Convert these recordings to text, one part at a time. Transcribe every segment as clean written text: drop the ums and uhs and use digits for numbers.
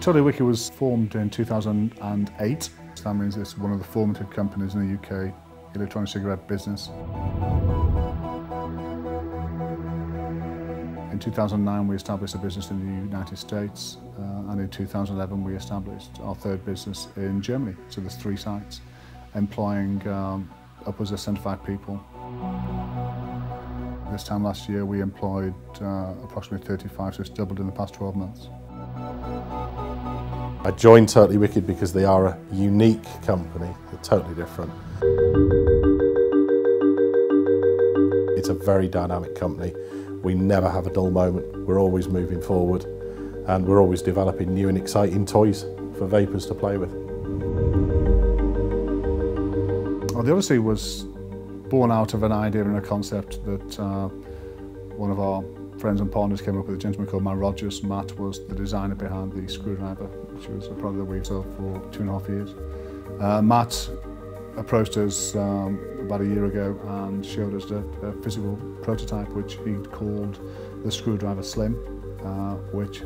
Totally Wicked was formed in 2008. That means it's one of the formative companies in the UK electronic cigarette business. In 2009 we established a business in the United States, and in 2011 we established our third business in Germany. So there's 3 sites, employing upwards of 75 people. This time last year we employed approximately 35, so it's doubled in the past 12 months. I joined Totally Wicked because they are a unique company, they're totally different. It's a very dynamic company. We never have a dull moment, we're always moving forward and we're always developing new and exciting toys for vapers to play with. Well, the Odyssey was born out of an idea and a concept that one of our friends and partners came up with, a gentleman called Matt Rogers. Matt was the designer behind the screwdriver, which was a product that we've sold for 2.5 years. Matt approached us about a year ago and showed us a physical prototype which he called the Screwdriver Slim, which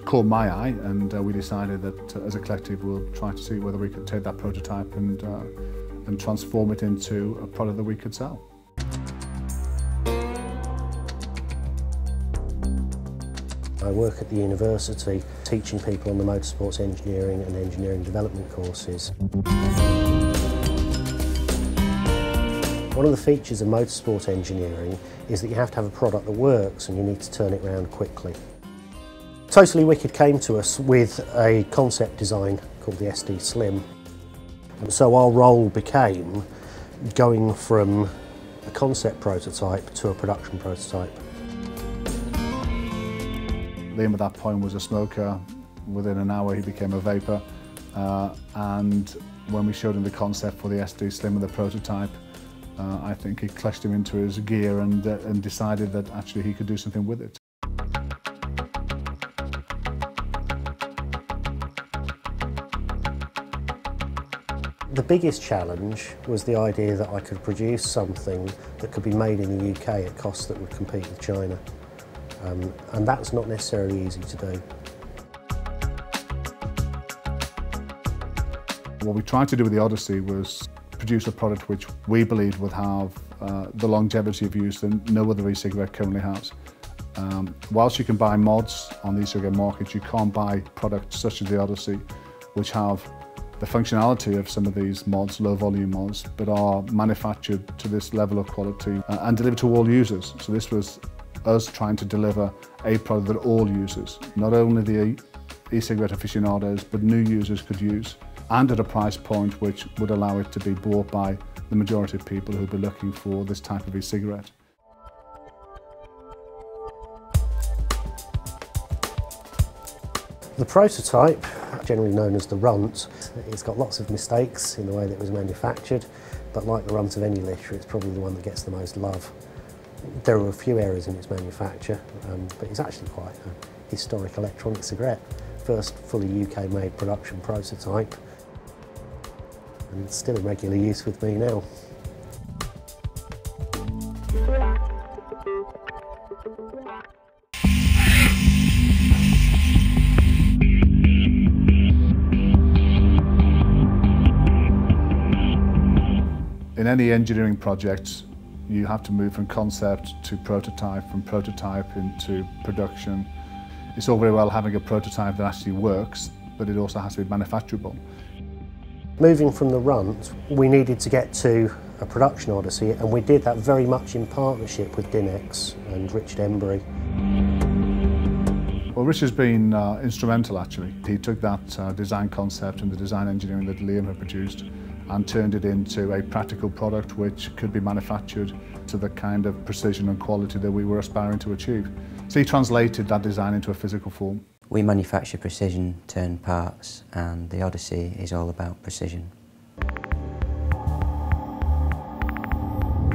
caught my eye, and we decided that as a collective we'll try to see whether we could take that prototype and transform it into a product that we could sell. I work at the university teaching people on the motorsports engineering and engineering development courses. One of the features of motorsport engineering is that you have to have a product that works and you need to turn it around quickly. Totally Wicked came to us with a concept design called the SD Slim. And so our role became going from a concept prototype to a production prototype. Liam at that point was a smoker. Within an hour he became a vapor, and when we showed him the concept for the SD Slim and the prototype, I think it clashed him into his gear and decided that actually he could do something with it. The biggest challenge was the idea that I could produce something that could be made in the UK at costs that would compete with China. And that's not necessarily easy to do. What we tried to do with the Odyssey was produce a product which we believed would have the longevity of use that no other e-cigarette currently has. Whilst you can buy mods on the e-cigarette market, you can't buy products such as the Odyssey, which have the functionality of some of these mods, low volume mods, but are manufactured to this level of quality and delivered to all users. So this was us trying to deliver a product that all users, not only the e-cigarette aficionados, but new users could use, and at a price point which would allow it to be bought by the majority of people who would be looking for this type of e-cigarette. The prototype, generally known as the runt, it's got lots of mistakes in the way that it was manufactured, but like the runt of any litter, it's probably the one that gets the most love. There are a few errors in its manufacture, but it's actually quite a historic electronic cigarette. First fully UK-made production prototype, and it's still in regular use with me now. In any engineering project, you have to move from concept to prototype, from prototype into production. It's all very well having a prototype that actually works, but it also has to be manufacturable. Moving from the runt, we needed to get to a production Odyssey, and we did that very much in partnership with Dinex and Richard Embry. Well, Richard's been instrumental actually. He took that design concept and the design engineering that Liam had produced and turned it into a practical product which could be manufactured to the kind of precision and quality that we were aspiring to achieve. So he translated that design into a physical form. We manufacture precision turned parts, and the Odyssey is all about precision.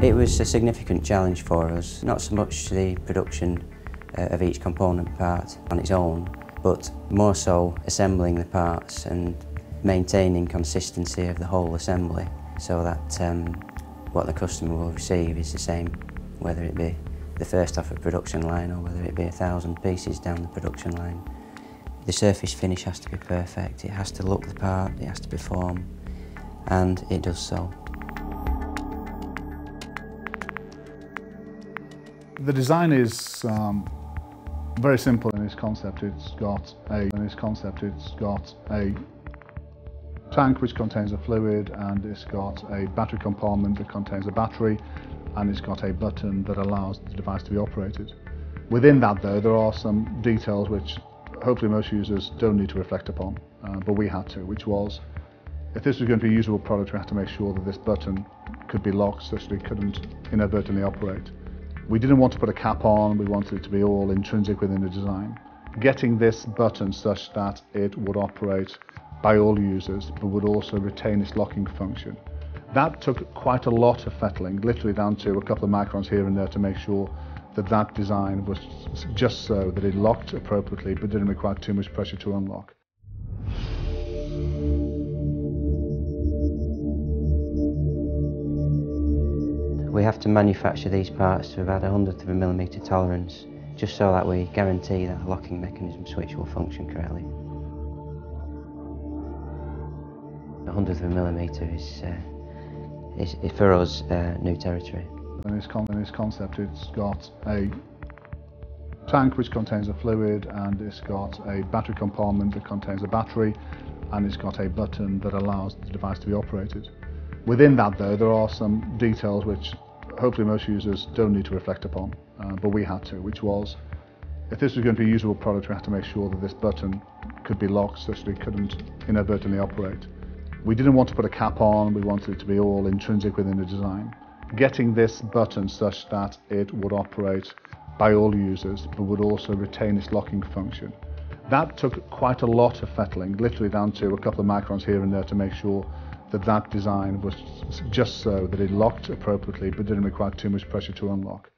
It was a significant challenge for us, not so much the production of each component part on its own, but more so assembling the parts and maintaining consistency of the whole assembly so that what the customer will receive is the same, whether it be the first off a production line or whether it be 1,000 pieces down the production line. The surface finish has to be perfect, it has to look the part, it has to perform, and it does so. The design is very simple in its concept. It's got a tank which contains a fluid, and it's got a battery compartment that contains a battery, and it's got a button that allows the device to be operated. Within that though, there are some details which hopefully most users don't need to reflect upon, but we had to, which was, if this was going to be a usable product, we had to make sure that this button could be locked such that it couldn't inadvertently operate. We didn't want to put a cap on, we wanted it to be all intrinsic within the design. Getting this button such that it would operate by all users but would also retain its locking function. That took quite a lot of fettling, literally down to a couple of microns here and there to make sure that that design was just so that it locked appropriately but didn't require too much pressure to unlock. We have to manufacture these parts to about 1/100 of a millimetre tolerance, just so that we guarantee that the locking mechanism switch will function correctly. 1/100 of a millimetre is for us new territory. In its concept, it's got a tank which contains a fluid, and it's got a battery compartment that contains a battery, and it's got a button that allows the device to be operated. Within that though, there are some details which hopefully most users don't need to reflect upon, but we had to, which was, if this was going to be a usable product, we had to make sure that this button could be locked such that it couldn't inadvertently operate. We didn't want to put a cap on, we wanted it to be all intrinsic within the design. Getting this button such that it would operate by all users but would also retain its locking function. That took quite a lot of fettling, literally down to a couple of microns here and there to make sure that that design was just so that it locked appropriately but didn't require too much pressure to unlock.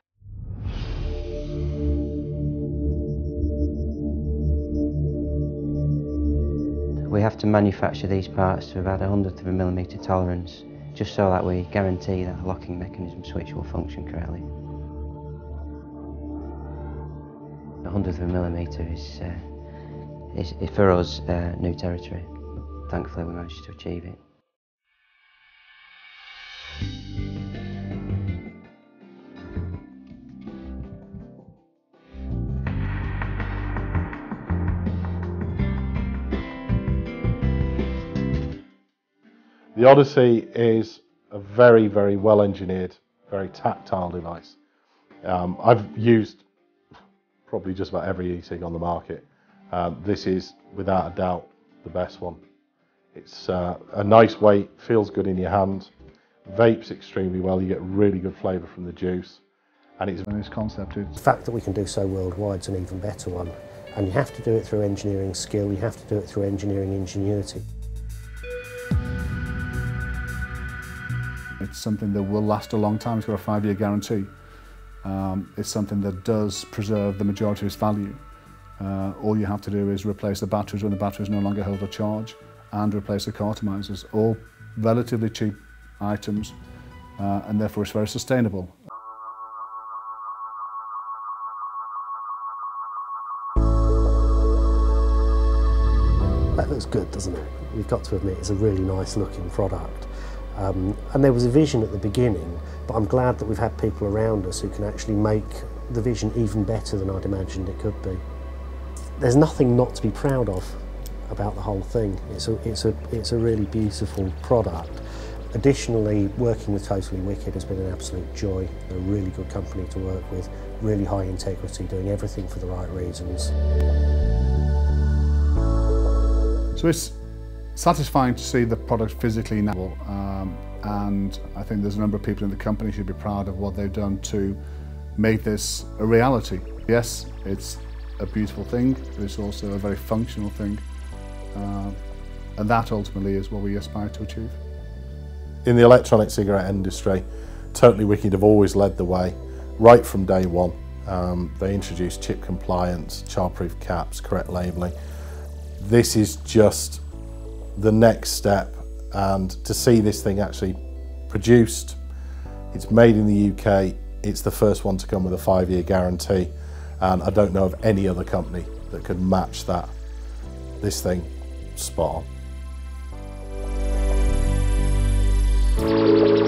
We have to manufacture these parts to about 1/100 of a millimetre tolerance, just so that we guarantee that the locking mechanism switch will function correctly. 1/100 of a millimetre is for us new territory. Thankfully we managed to achieve it. The Odyssey is a very, very well engineered, very tactile device. I've used probably just about every e-cig on the market. This is without a doubt the best one. It's a nice weight, feels good in your hand, vapes extremely well, you get really good flavour from the juice, and it's In its concept, The fact that we can do so worldwide is an even better one, and you have to do it through engineering skill, you have to do it through engineering ingenuity. It's something that will last a long time. It's got a 5-year guarantee. It's something that does preserve the majority of its value. All you have to do is replace the batteries when the batteries no longer hold a charge, and replace the cartomizers. All relatively cheap items, and therefore it's very sustainable. That looks good, doesn't it? We've got to admit it's a really nice looking product. And there was a vision at the beginning, but I'm glad that we've had people around us who can actually make the vision even better than I'd imagined it could be. There's nothing not to be proud of about the whole thing. It's a really beautiful product. Additionally, working with Totally Wicked has been an absolute joy. They're a really good company to work with, really high integrity, doing everything for the right reasons. So it's satisfying to see the product physically now, and I think there's a number of people in the company who should be proud of what they've done to make this a reality. Yes, it's a beautiful thing, but it's also a very functional thing, and that ultimately is what we aspire to achieve. In the electronic cigarette industry, Totally Wicked have always led the way, right from day one. They introduced chip compliance, childproof caps, correct labelling. This is just the next step, and to see this thing actually produced, it's made in the UK, it's the first one to come with a 5-year guarantee, and I don't know of any other company that could match that. this thing spot on.